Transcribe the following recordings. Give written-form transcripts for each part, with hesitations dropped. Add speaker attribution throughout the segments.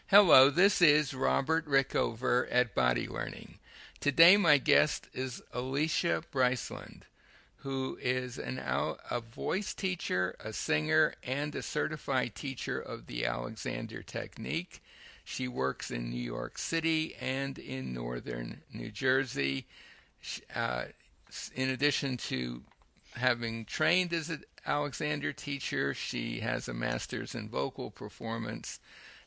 Speaker 1: Hello, this is Robert Rickover at Body Learning. Today my guest is Alicia Bryceland, who is a voice teacher, a singer, and a certified teacher of the Alexander Technique. She works in New York City and in northern New Jersey. Uh, in addition to having trained as an Alexander teacher, she has a master's in vocal performance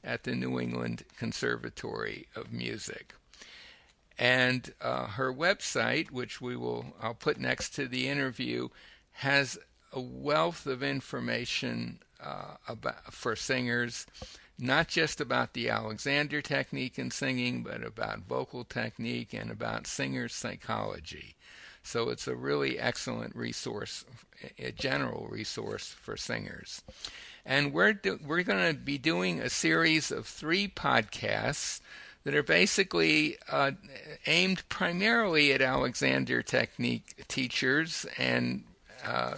Speaker 1: at the New England Conservatory of Music. And her website, which I'll put next to the interview, has a wealth of information for singers, not just about the Alexander technique in singing, but about vocal technique and about singer psychology. So it's a really excellent resource, a general resource for singers. And we're going to be doing a series of 3 podcasts that are basically aimed primarily at Alexander Technique teachers and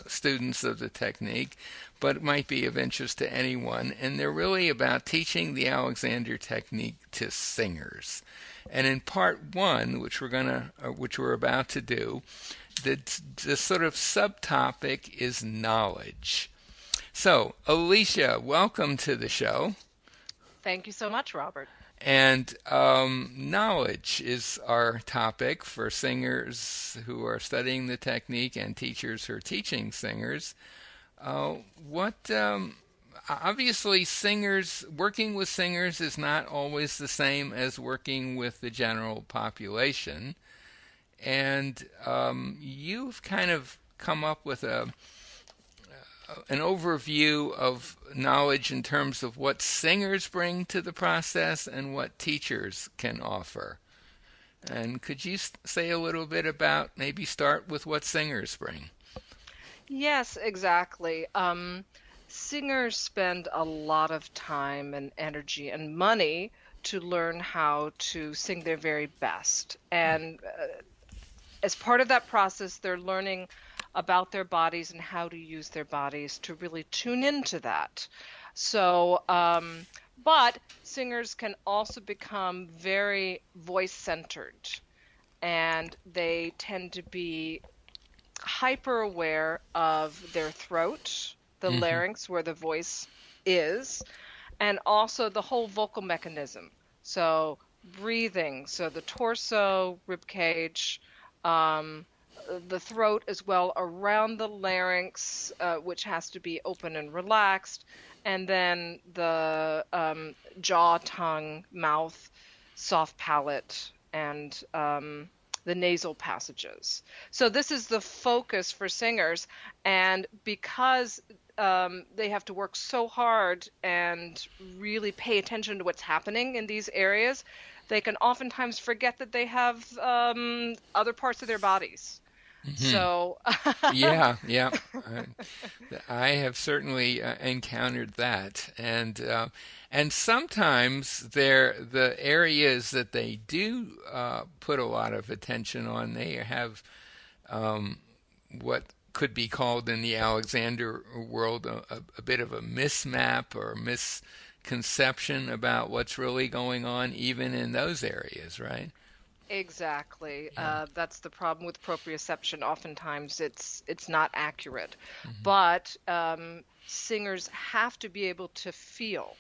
Speaker 1: students of the technique, but it might be of interest to anyone. And they're really about teaching the Alexander Technique to singers. And in part 1, which we're about to do, the sort of subtopic is knowledge. So, Alicia, welcome to the show.
Speaker 2: Thank you so much, Robert.
Speaker 1: And knowledge is our topic for singers who are studying the technique and teachers who are teaching singers. What Obviously, working with singers is not always the same as working with the general population. And you've kind of come up with an overview of knowledge in terms of what singers bring to the process and what teachers can offer. And could you say a little bit about, maybe start with what singers bring?
Speaker 2: Yes, exactly. Singers spend a lot of time and energy and money to learn how to sing their very best. And as part of that process, they're learning about their bodies and how to use their bodies to really tune into that. So, but singers can also become very voice centered, and they tend to be hyper aware of their throat, the
Speaker 1: Hmm.
Speaker 2: larynx where the voice is, and also the whole vocal mechanism. So breathing, so the torso, rib cage, um, the throat as well around the larynx, which has to be open and relaxed, and then the jaw, tongue, mouth, soft palate, and the nasal passages. So this is the focus for singers, and because they have to work so hard and really pay attention to what's happening in these areas, they can oftentimes forget that they have other parts of their bodies.
Speaker 1: Hmm.
Speaker 2: So,
Speaker 1: Yeah, yeah. I, I have certainly encountered that, and sometimes the areas that they do put a lot of attention on, they have um, what could be called in the Alexander world a bit of a mismap or misconception about what's really going on, even in those areas, right?
Speaker 2: exactly.
Speaker 1: Yeah.
Speaker 2: That's the problem with proprioception. Oftentimes, it's not accurate,
Speaker 1: Hmm.
Speaker 2: but singers have to be able to feel.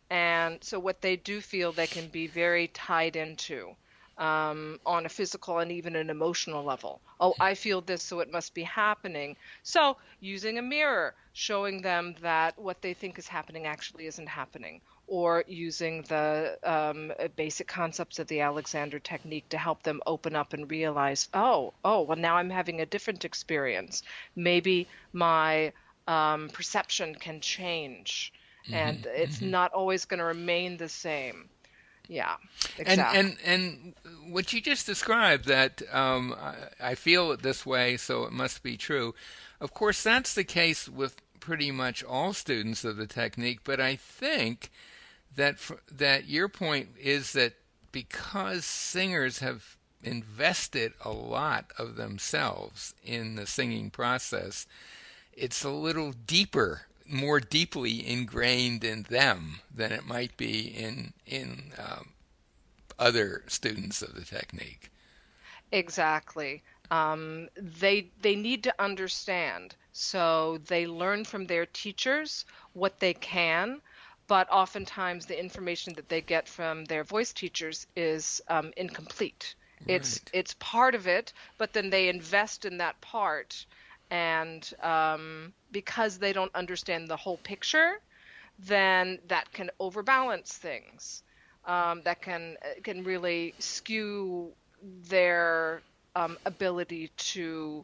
Speaker 2: And so what they do feel, they can be very tied into on a physical and even an emotional level. Oh, I feel this, so it must be happening. So using a mirror, showing them that what they think is happening actually isn't happening, or using the basic concepts of the Alexander technique to help them open up and realize, well, now I'm having a different experience. Maybe my perception can change,
Speaker 1: Hmm.
Speaker 2: and it's
Speaker 1: Hmm.
Speaker 2: not always going to remain the same. Yeah,
Speaker 1: And
Speaker 2: exactly.
Speaker 1: and what you just described, that I feel it this way, so it must be true. Of course, that's the case with pretty much all students of the technique. But I think that your point is that because singers have invested a lot of themselves in the singing process, it's a little deeper more deeply ingrained in them than it might be in other students of the technique.
Speaker 2: Exactly. They need to understand. So they learn from their teachers what they can, but oftentimes the information that they get from their voice teachers is incomplete.
Speaker 1: Right.
Speaker 2: It's part of it, but then they invest in that part, and because they don't understand the whole picture, then that can overbalance things. That can really skew their ability to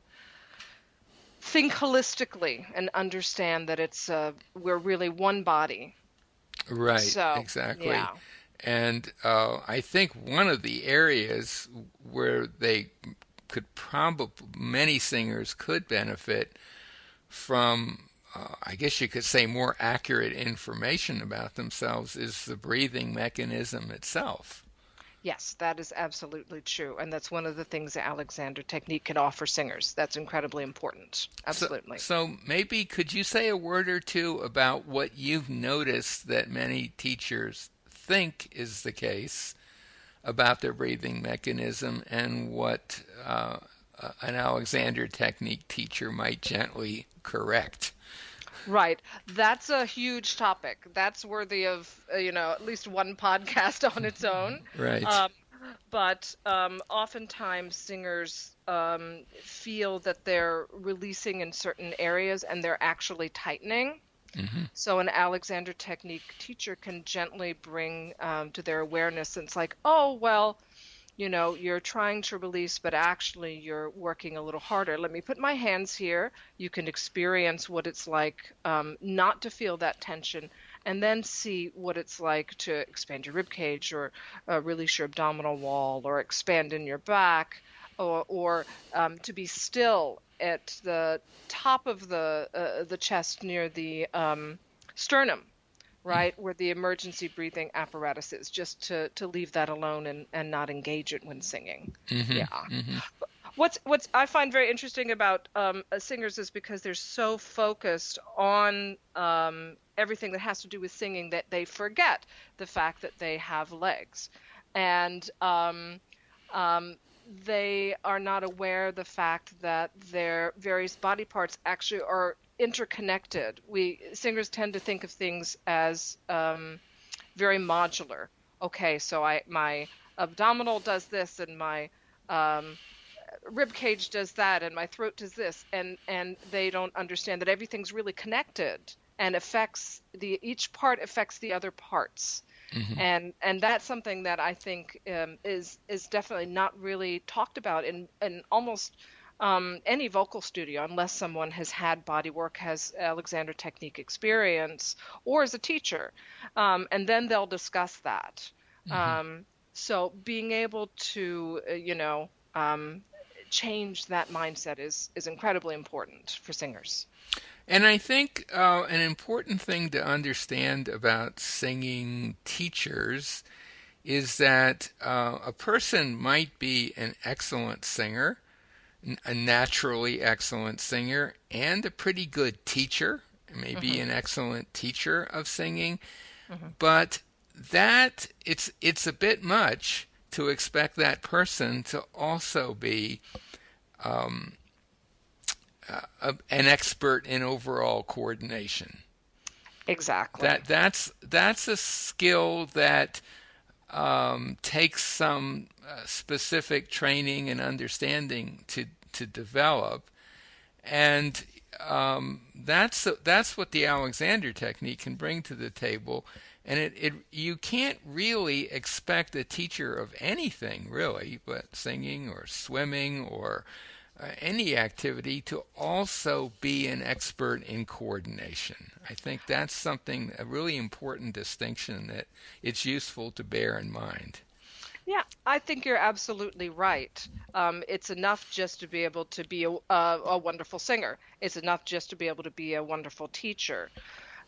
Speaker 2: think holistically and understand that we're really one body.
Speaker 1: Right,
Speaker 2: So,
Speaker 1: exactly.
Speaker 2: yeah.
Speaker 1: And I think one of the areas where they could probably, many singers could benefit from, I guess you could say, more accurate information about themselves is the breathing mechanism itself.
Speaker 2: Yes, that is absolutely true. And that's one of the things the Alexander technique can offer singers. That's incredibly important.
Speaker 1: So,
Speaker 2: Absolutely.
Speaker 1: so maybe could you say a word or two about what you've noticed that many teachers think is the case about their breathing mechanism and what an Alexander technique teacher might gently correct?
Speaker 2: Right. That's a huge topic. That's worthy of, at least one podcast on its own.
Speaker 1: Right.
Speaker 2: Um, but oftentimes singers feel that they're releasing in certain areas and they're actually tightening.
Speaker 1: Hmm.
Speaker 2: So an Alexander technique teacher can gently bring to their awareness, and it's like, oh, well, you're trying to release, but actually you're working a little harder. Let me put my hands here. You can experience what it's like not to feel that tension, and then see what it's like to expand your rib cage, or release your abdominal wall, or expand in your back, or to be still at the top of the chest near the sternum, right, where the emergency breathing apparatus is, just to leave that alone and not engage it when singing.
Speaker 1: Hmm.
Speaker 2: Yeah.
Speaker 1: Hmm.
Speaker 2: What's I find very interesting about singers is because they're so focused on everything that has to do with singing that they forget the fact that they have legs, and um, they are not aware of the fact that their various body parts actually are interconnected. We singers tend to think of things as very modular. Okay, so my abdominal does this, and my um, rib cage does that, and my throat does this, and they don't understand that everything's really connected and affects each part affects the other parts.
Speaker 1: Hmm.
Speaker 2: And that's something that I think is definitely not really talked about in almost any vocal studio, unless someone has had body work, has Alexander technique experience, or is a teacher, and then they'll discuss that.
Speaker 1: Hmm.
Speaker 2: Um, so being able to, change that mindset is incredibly important for singers.
Speaker 1: And I think an important thing to understand about singing teachers is that a person might be an excellent singer, a naturally excellent singer, and a pretty good teacher, maybe
Speaker 2: Hmm.
Speaker 1: an excellent teacher of singing,
Speaker 2: Hmm.
Speaker 1: but that it's a bit much to expect that person to also be um, an expert in overall coordination.
Speaker 2: Exactly.
Speaker 1: That's a skill that takes some specific training and understanding to develop, and that's what the Alexander technique can bring to the table. And it you can't really expect a teacher of anything really, but singing or swimming or any activity to also be an expert in coordination. I think that's something, a really important distinction that it's useful to bear in mind.
Speaker 2: Yeah, I think you're absolutely right. It's enough just to be able to be a wonderful singer. It's enough just to be able to be a wonderful teacher.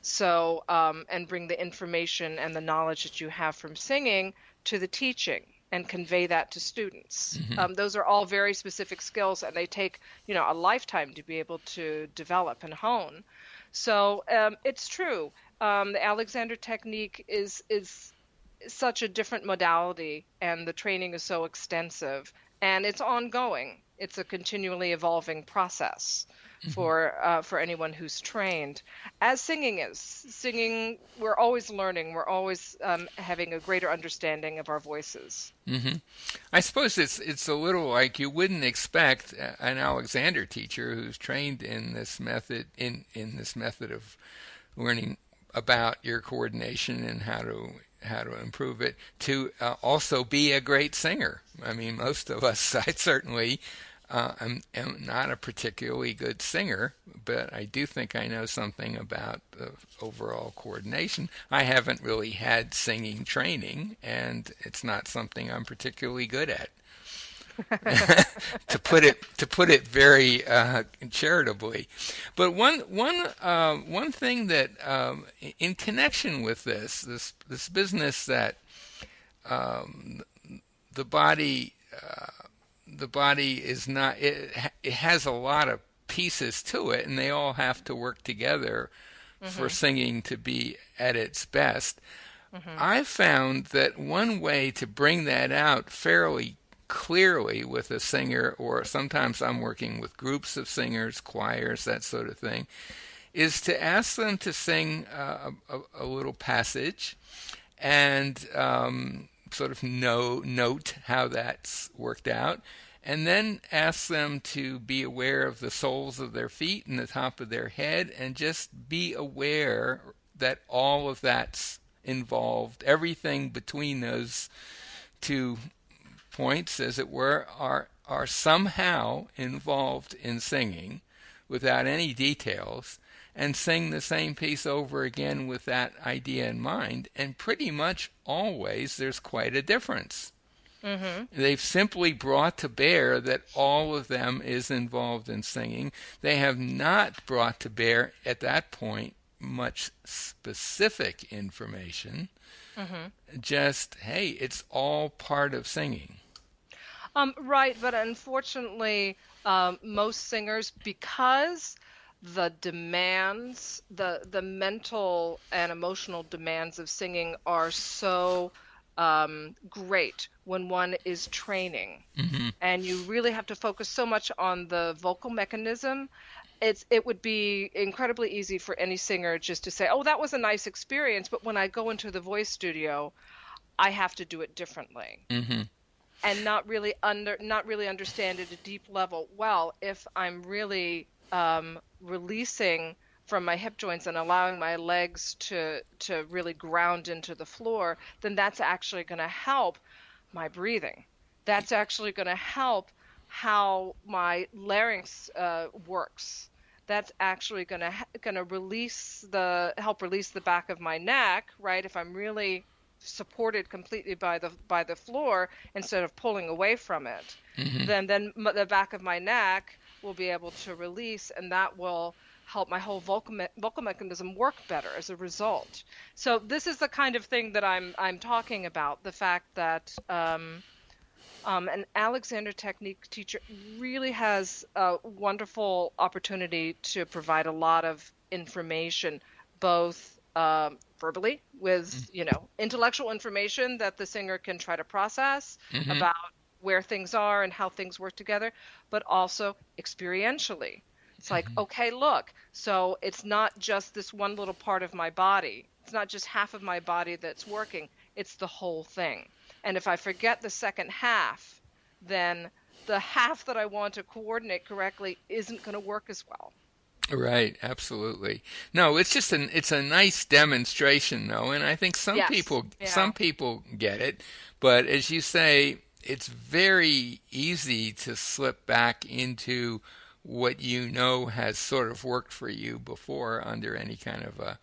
Speaker 2: So, and bring the information and the knowledge that you have from singing to the teaching and convey that to students.
Speaker 1: Hmm.
Speaker 2: Those are all very specific skills, and they take, a lifetime to be able to develop and hone. So it's true. The Alexander technique is such a different modality, and the training is so extensive, and it's ongoing. It's a continually evolving process for anyone who's trained, as singing is. Singing, we're always learning. We're always having a greater understanding of our voices.
Speaker 1: hmm I suppose it's a little like you wouldn't expect an Alexander teacher who's trained in this method in this method of learning about your coordination and how to improve it to also be a great singer. I mean, most of us, I certainly am not a particularly good singer, but I do think I know something about the overall coordination. I haven't really had singing training, and it's not something I'm particularly good at. To put it very charitably, but one thing that in connection with this business that um, the body the body is not it has a lot of pieces to it, and they all have to work together for
Speaker 2: Hmm.
Speaker 1: singing to be at its best.
Speaker 2: Hmm.
Speaker 1: I found that one way to bring that out fairly clearly with a singer, or sometimes I'm working with groups of singers, choirs, that sort of thing, is to ask them to sing a little passage and sort of note how that's worked out, and then ask them to be aware of the soles of their feet and the top of their head, and just be aware that all of that's involved. Everything between those two points, as it were, are somehow involved in singing without any details, and sing the same piece over again with that idea in mind. And pretty much always there's quite a difference.
Speaker 2: Hmm.
Speaker 1: They've simply brought to bear that all of them is involved in singing. They have not brought to bear at that point much specific information.
Speaker 2: Hmm.
Speaker 1: Just, hey, it's all part of singing.
Speaker 2: Right, but unfortunately, most singers, because the mental and emotional demands of singing are so great when one is training,
Speaker 1: hmm
Speaker 2: and you really have to focus so much on the vocal mechanism. It would be incredibly easy for any singer just to say, "Oh, that was a nice experience," but when I go into the voice studio, I have to do it differently
Speaker 1: hmm
Speaker 2: and not really understand at a deep level. Well, if I'm really releasing from my hip joints and allowing my legs to really ground into the floor, then that's actually going to help my breathing. That's actually going to help how my larynx works. That's actually going to help release the back of my neck, right? If I'm really supported completely by the floor instead of pulling away from it,
Speaker 1: hmm
Speaker 2: then the back of my neck will be able to release, and that will help my whole vocal mechanism work better as a result. So this is the kind of thing that I'm talking about, the fact that an Alexander Technique teacher really has a wonderful opportunity to provide a lot of information, both verbally with, intellectual information that the singer can try to process
Speaker 1: hmm
Speaker 2: about where things are and how things work together, but also experientially. It's like,
Speaker 1: hmm
Speaker 2: okay, look, so it's not just this one little part of my body. It's not just half of my body that's working. It's the whole thing. And if I forget the second half, then the half that I want to coordinate correctly isn't going to work as well.
Speaker 1: Right, absolutely. No, it's a nice demonstration though, and I think
Speaker 2: Yes.
Speaker 1: some
Speaker 2: Yeah.
Speaker 1: people get it, but as you say, it's very easy to slip back into what you know has sort of worked for you before under any kind of a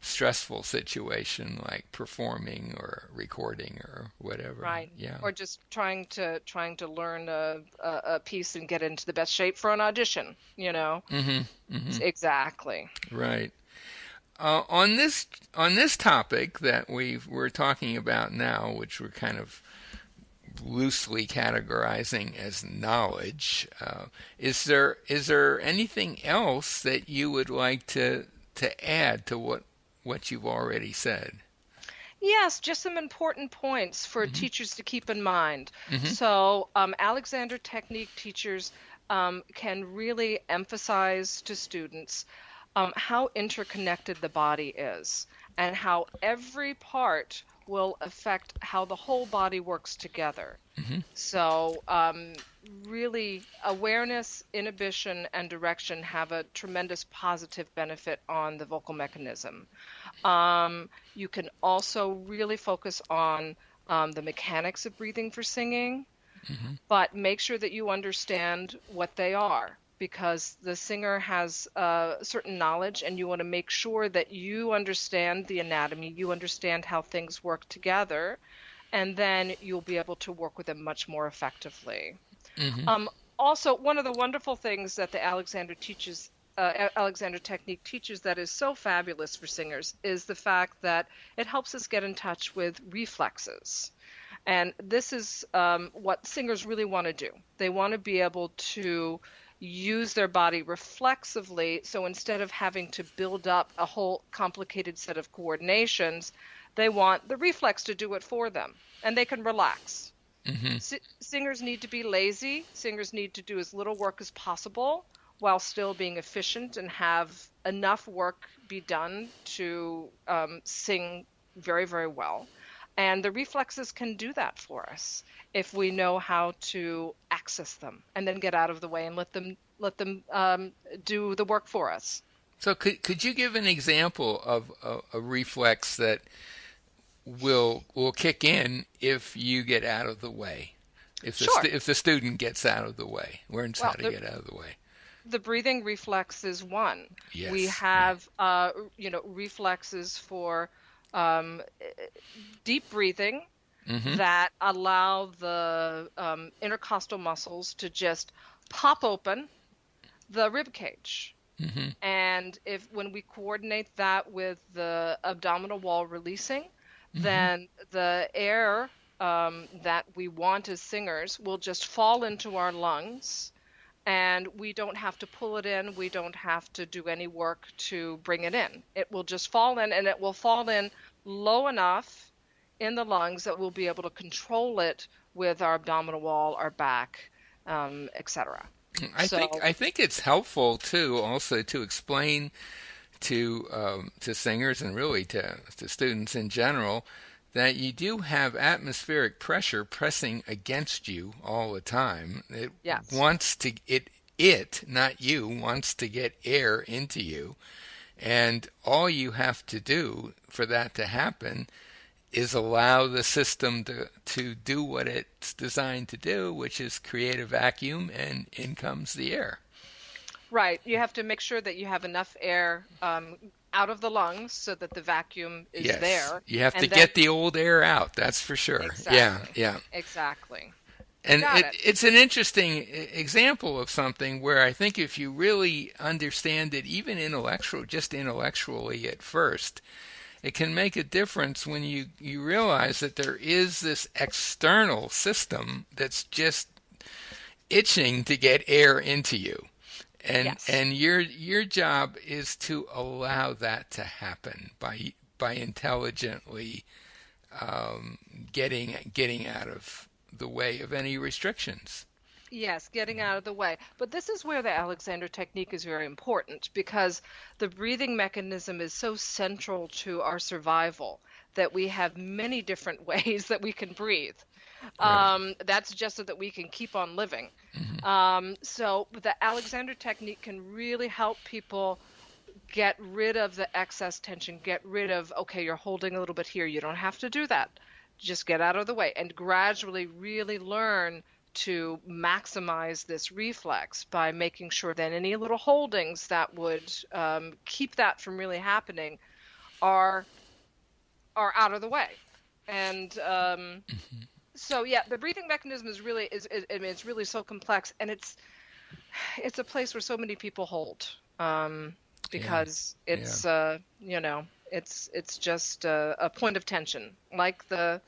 Speaker 1: stressful situation like performing or recording or whatever.
Speaker 2: Right.
Speaker 1: Yeah.
Speaker 2: Or just trying to learn a piece and get into the best shape for an audition, you know?
Speaker 1: Mhm. Mhm.
Speaker 2: Exactly.
Speaker 1: Right. On this topic that we're talking about now, which we're kind of loosely categorizing as knowledge, is there anything else that you would like to to add to what you've already said?
Speaker 2: Yes, just some important points for
Speaker 1: Hmm.
Speaker 2: teachers to keep in mind.
Speaker 1: Hmm.
Speaker 2: So, Alexander Technique teachers can really emphasize to students how interconnected the body is and how every part will affect how the whole body works together.
Speaker 1: Hmm.
Speaker 2: So, really, awareness, inhibition, and direction have a tremendous positive benefit on the vocal mechanism. You can also really focus on the mechanics of breathing for singing,
Speaker 1: Hmm.
Speaker 2: but make sure that you understand what they are because the singer has certain knowledge and you want to make sure that you understand the anatomy, you understand how things work together, and then you'll be able to work with them much more effectively.
Speaker 1: Hmm.
Speaker 2: Um, Also, one of the wonderful things that the Alexander Technique teaches that is so fabulous for singers is the fact that it helps us get in touch with reflexes. And this is what singers really want to do. They want to be able to use their body reflexively. So instead of having to build up a whole complicated set of coordinations, they want the reflex to do it for them and they can relax.
Speaker 1: Hmm.
Speaker 2: Singers need to be lazy. Singers need to do as little work as possible while still being efficient and have enough work be done to sing very, very well. And the reflexes can do that for us if we know how to access them and then get out of the way and let them do the work for us.
Speaker 1: So could you give an example of a reflex that will kick in if you get out of the way?
Speaker 2: Sure.
Speaker 1: If the student gets out of the way, learns how
Speaker 2: Well,
Speaker 1: to get out of the way.
Speaker 2: the breathing reflex is one. We
Speaker 1: Yes. Yeah.
Speaker 2: have, reflexes for um, deep breathing
Speaker 1: Hmm.
Speaker 2: that allow the intercostal muscles to just pop open the rib cage.
Speaker 1: Hmm.
Speaker 2: And if when we coordinate that with the abdominal wall releasing,
Speaker 1: Hmm.
Speaker 2: then the air that we want as singers will just fall into our lungs and we don't have to pull it in. We don't have to do any work to bring it in. It will just fall in, and it will fall in low enough in the lungs that we'll be able to control it with our abdominal wall, our back, etc. So,
Speaker 1: I think it's helpful too, also to explain to singers and really to students in general that you do have atmospheric pressure pressing against you all the time. It
Speaker 2: yes.
Speaker 1: wants to it not you wants to get air into you, and all you have to do for that to happen is allow the system to do what it's designed to do, which is create a vacuum, and in comes the air.
Speaker 2: Right. You have to make sure that you have enough air out of the lungs so that the vacuum is
Speaker 1: Yes,
Speaker 2: there.
Speaker 1: you have to
Speaker 2: And then,
Speaker 1: get the old air out, that's for sure. Yeah,
Speaker 2: exactly,
Speaker 1: yeah.
Speaker 2: exactly. You
Speaker 1: And
Speaker 2: got it.
Speaker 1: it's an interesting example of something where I think if you really understand it, even just intellectually at first, it can make a difference when you realize that there is this external system that's just itching to get air into you.
Speaker 2: Yes.
Speaker 1: And your job is to allow that to happen by intelligently getting out of the way of any restrictions.
Speaker 2: Yes, getting out of the way. But this is where the Alexander technique is very important because the breathing mechanism is so central to our survival that we have many different ways that we can breathe.
Speaker 1: Right.
Speaker 2: That's just so that we can keep on living.
Speaker 1: Hmm.
Speaker 2: So the Alexander technique can really help people get rid of the excess tension, get rid of, okay, you're holding a little bit here. You don't have to do that. Just get out of the way and gradually really learn to maximize this reflex by making sure that any little holdings that would keep that from really happening are out of the way. And so yeah, the breathing mechanism is really I mean, it's really so complex, and it's a place where so many people hold
Speaker 1: Yeah.
Speaker 2: because
Speaker 1: Yeah.
Speaker 2: it's it's just a point of tension, like the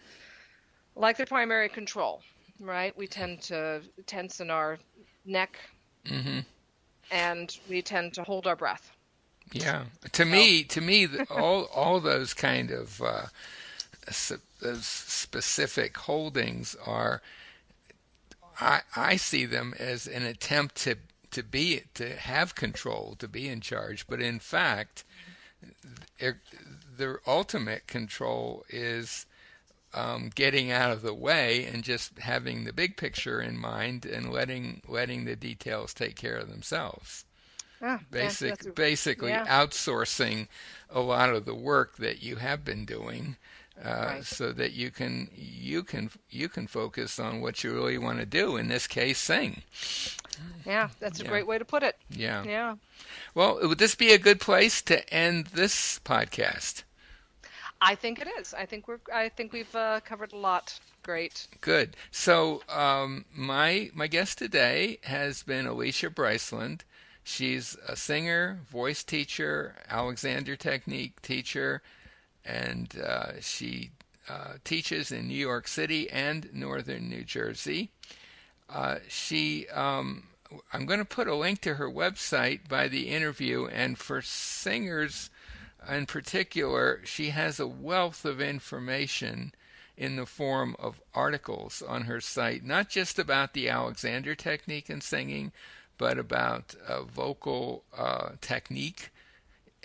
Speaker 2: primary control, right? We tend to tense in our neck
Speaker 1: Hmm.
Speaker 2: and we tend to hold our breath.
Speaker 1: Yeah.
Speaker 2: So,
Speaker 1: To me, all those kind of those specific holdings are, I see them as an attempt to have control, to be in charge, but in fact, it, the ultimate control is getting out of the way and just having the big picture in mind and letting the details take care of themselves.
Speaker 2: yeah, that's
Speaker 1: Basically
Speaker 2: yeah,
Speaker 1: outsourcing a lot of the work that you have been doing,
Speaker 2: right.
Speaker 1: so that you can focus on what you really want to do. In this case, sing.
Speaker 2: Yeah, that's a
Speaker 1: Yeah,
Speaker 2: great way to put it.
Speaker 1: yeah.
Speaker 2: Yeah.
Speaker 1: Well, would this be a good place to end this podcast?
Speaker 2: I think it is. I think we've covered a lot. Great.
Speaker 1: Good. So, my guest today has been Alicia Bryceland. She's a singer, voice teacher, Alexander Technique teacher, and she teaches in New York City and northern New Jersey. She I'm going to put a link to her website by the interview, and for singers in particular, she has a wealth of information in the form of articles on her site, not just about the Alexander technique in singing, but about vocal technique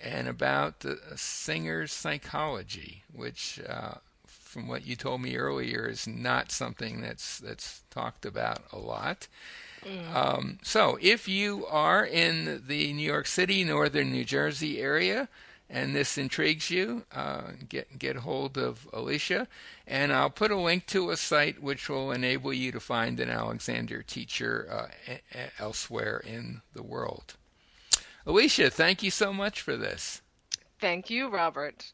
Speaker 1: and about the singer's psychology, which, from what you told me earlier, is not something that's talked about a lot.
Speaker 2: Mm.
Speaker 1: So, if you are in the New York City, northern New Jersey area, and this intrigues you, get hold of Alicia, and I'll put a link to a site which will enable you to find an Alexander teacher elsewhere in the world. Alicia, thank you so much for this.
Speaker 2: Thank you, Robert.